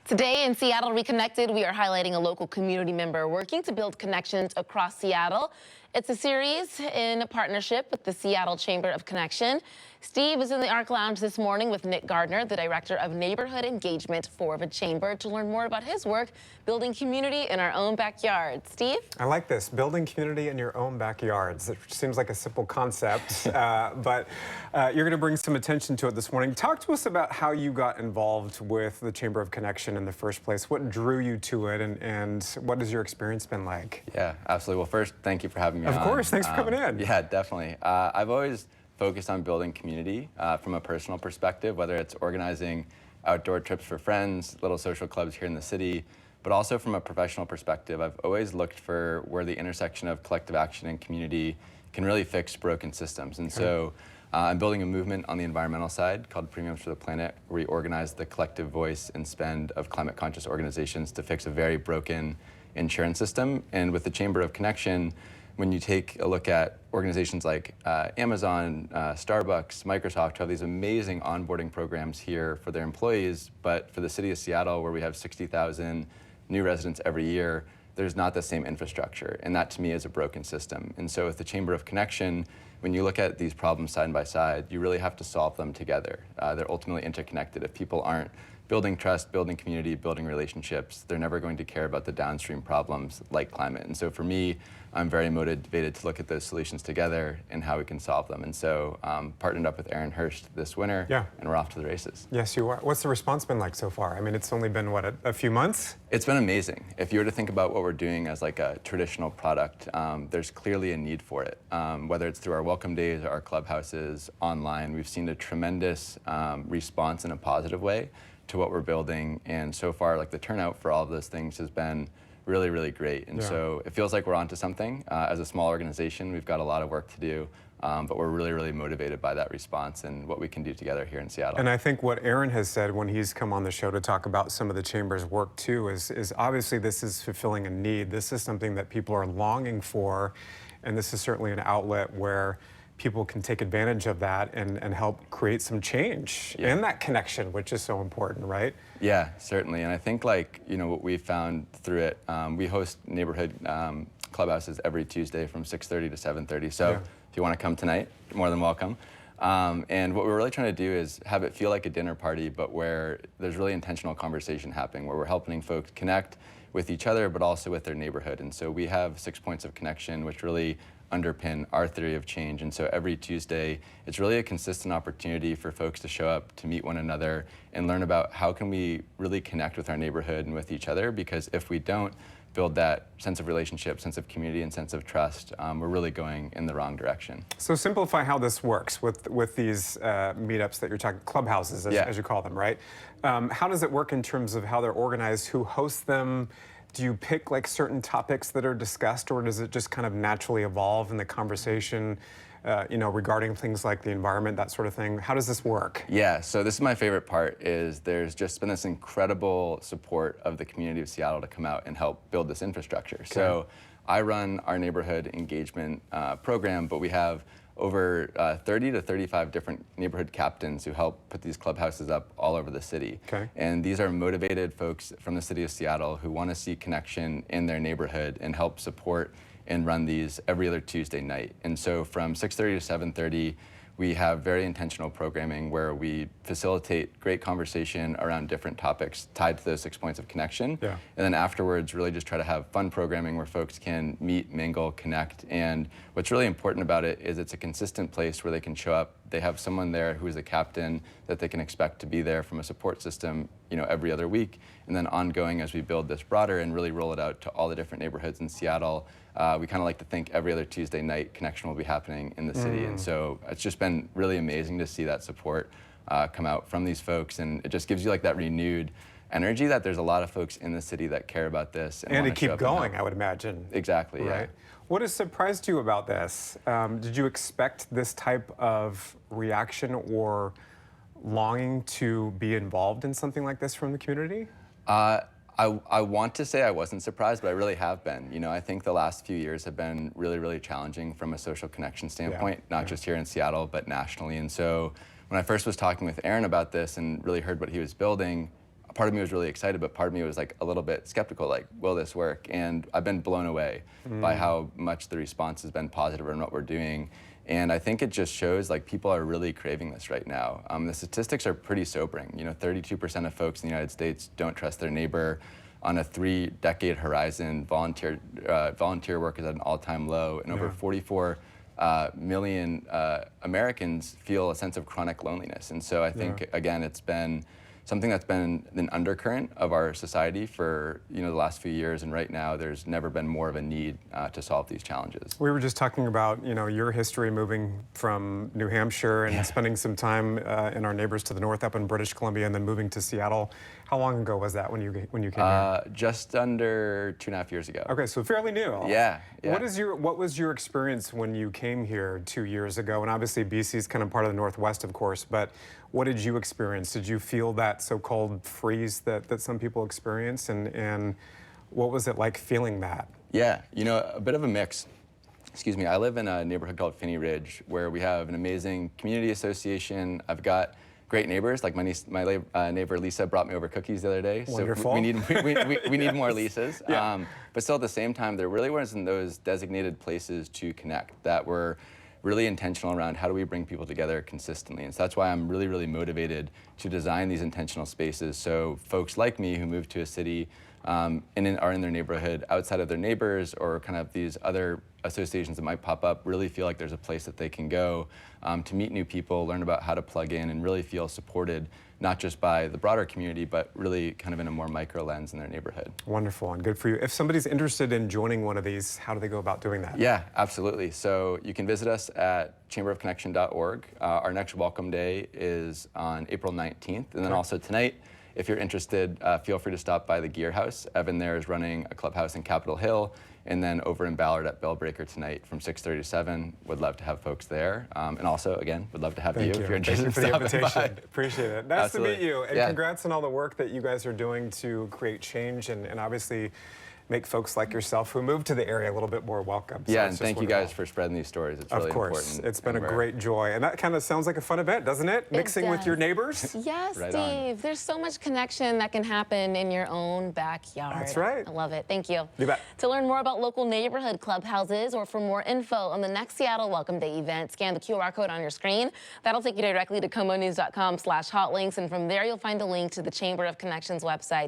Today in Seattle Reconnected, we are highlighting a local community member working to build connections across Seattle. It's a series in partnership with the Seattle Chamber of Connection. Steve is in the ARC Lounge this morning with Nick Gardner, the Director of Neighborhood Engagement for the Chamber, to learn more about his work building community in our own backyard. Steve? I like this, building community in your own backyards. It seems like a simple concept, but you're going to bring some attention to it this morning. Talk to us about how you got involved with the Chamber of Connection in the first place. What drew you to it, and what has your experience been like? Yeah, absolutely. Well, first, thank you for having me on. Of course, thanks for coming in. Yeah, definitely. I've always focused on building community from a personal perspective, whether it's organizing outdoor trips for friends, little social clubs here in the city, but also from a professional perspective. I've always looked for where the intersection of collective action and community can really fix broken systems. And so I'm building a movement on the environmental side called Premiums for the Planet, where we organize the collective voice and spend of climate conscious organizations to fix a very broken insurance system. And with the Chamber of Connection, when you take a look at organizations like Amazon, Starbucks, Microsoft, who have these amazing onboarding programs here for their employees, but for the city of Seattle, where we have 60,000 new residents every year, there's not the same infrastructure. And that to me is a broken system. And so with the Chamber of Connection, when you look at these problems side by side, you really have to solve them together. They're ultimately interconnected. If people aren't building trust, building community, building relationships, they're never going to care about the downstream problems like climate. And so for me, I'm very motivated to look at those solutions together and how we can solve them. And so partnered up with Aaron Hurst this winter, and we're off to the races. Yes, you are. What's the response been like so far? I mean, it's only been, what, a few months? It's been amazing. If you were to think about what we're doing as like a traditional product, there's clearly a need for it. Whether it's through our welcome days or our clubhouses online, we've seen a tremendous response in a positive way to what we're building, and so far, like, the turnout for all of those things has been really, really great. And so it feels like we're onto something. As a small organization, we've got a lot of work to do, but we're really, really motivated by that response and what we can do together here in Seattle. And I think what Aaron has said when he's come on the show to talk about some of the Chamber's work too is obviously this is fulfilling a need. This is something that people are longing for, and this is certainly an outlet where people can take advantage of that and help create some change and that connection, which is so important, right? Yeah, certainly. And I think, like, you know, what we found through it, we host neighborhood clubhouses every Tuesday from 6:30 to 7:30. So if you want to come tonight, you're more than welcome. And what we're really trying to do is have it feel like a dinner party, but where there's really intentional conversation happening, where we're helping folks connect with each other, but also with their neighborhood. And so we have 6 points of connection, which really underpin our theory of change. And so every Tuesday, it's really a consistent opportunity for folks to show up, to meet one another, and learn about how can we really connect with our neighborhood and with each other, because if we don't build that sense of relationship, sense of community, and sense of trust, we're really going in the wrong direction. So simplify how this works with these meetups that you're talking, clubhouses as you call them, right? How does it work in terms of how they're organized, who hosts them? Do you pick like certain topics that are discussed, or does it just kind of naturally evolve in the conversation, you know, regarding things like the environment, that sort of thing? How does this work? Yeah, so this is my favorite part, is there's just been this incredible support of the community of Seattle to come out and help build this infrastructure. Okay. So I run our neighborhood engagement program, but we have over 30 to 35 different neighborhood captains who help put these clubhouses up all over the city. Okay. And these are motivated folks from the city of Seattle who want to see connection in their neighborhood and help support and run these every other Tuesday night. And so from 6:30 to 7:30, we have very intentional programming where we facilitate great conversation around different topics tied to those 6 points of connection. Yeah. And then afterwards, really just try to have fun programming where folks can meet, mingle, connect. And what's really important about it is it's a consistent place where they can show up. They have someone there who is a captain that they can expect to be there from a support system, you know, every other week. And then ongoing as we build this broader and really roll it out to all the different neighborhoods in Seattle, we kind of like to think every other Tuesday night connection will be happening in the city. And so it's just been really amazing to see that support come out from these folks. And it just gives you like that renewed energy that there's a lot of folks in the city that care about this. And to keep going, I would imagine. Exactly, right? Yeah. What has surprised you about this? Did you expect this type of reaction or longing to be involved in something like this from the community? I want to say I wasn't surprised, but I really have been. You know, I think the last few years have been really, really challenging from a social connection standpoint, not just here in Seattle, but nationally. And so when I first was talking with Aaron about this and really heard what he was building, part of me was really excited, but part of me was like a little bit skeptical, like, will this work? And I've been blown away by how much the response has been positive in what we're doing. And I think it just shows like people are really craving this right now. The statistics are pretty sobering. 32% of folks in the United States don't trust their neighbor. On a 3-decade horizon, volunteer work is at an all-time low, and over 44 million Americans feel a sense of chronic loneliness. And so I think, again, it's been something that's been an undercurrent of our society for the last few years, and right now there's never been more of a need to solve these challenges. We were just talking about your history moving from New Hampshire and spending some time in our neighbors to the north up in British Columbia, and then moving to Seattle. How long ago was that when you came here? Just under 2.5 years ago. Okay, so fairly new. Yeah. What was your experience when you came here 2 years ago? And obviously BC is kind of part of the Northwest, of course, but what did you experience? Did you feel that so-called freeze that some people experience? And what was it like feeling that? Yeah, a bit of a mix. Excuse me, I live in a neighborhood called Finney Ridge, where we have an amazing community association. I've got great neighbors, like my neighbor Lisa brought me over cookies the other day. Wonderful. So we need more Lisas. Yeah. But still at the same time, there really wasn't those designated places to connect that were really intentional around how do we bring people together consistently. And so that's why I'm really, really motivated to design these intentional spaces so folks like me who move to a city and are in their neighborhood outside of their neighbors or kind of these other associations that might pop up really feel like there's a place that they can go to meet new people, learn about how to plug in, and really feel supported, not just by the broader community, but really kind of in a more micro lens in their neighborhood. Wonderful, and good for you. If somebody's interested in joining one of these, how do they go about doing that? Yeah, absolutely. So you can visit us at chamberofconnection.org. Our next welcome day is on April 19th, and then also tonight, if you're interested, feel free to stop by the Gear House. Evan there is running a clubhouse in Capitol Hill, and then over in Ballard at Bellbreaker tonight from 6:30 to 7. Would love to have folks there. And also, again, would love to have you if you're interested. Thank you for the invitation. Appreciate it. Nice Absolutely. to meet you, and congrats on all the work that you guys are doing to create change and obviously make folks like yourself who moved to the area a little bit more welcome. Yeah, and thank you guys for spreading these stories. It's really important. Of course, it's been a great joy. And that kind of sounds like a fun event, doesn't it? Mixing with your neighbors? Yes, Right Steve. There's so much connection that can happen in your own backyard. That's right. I love it. Thank you. You bet. To learn more about local neighborhood clubhouses or for more info on the next Seattle Welcome Day event, scan the QR code on your screen. That'll take you directly to KOMOnews.com/hotlinks, and from there you'll find a link to the Chamber of Connections website.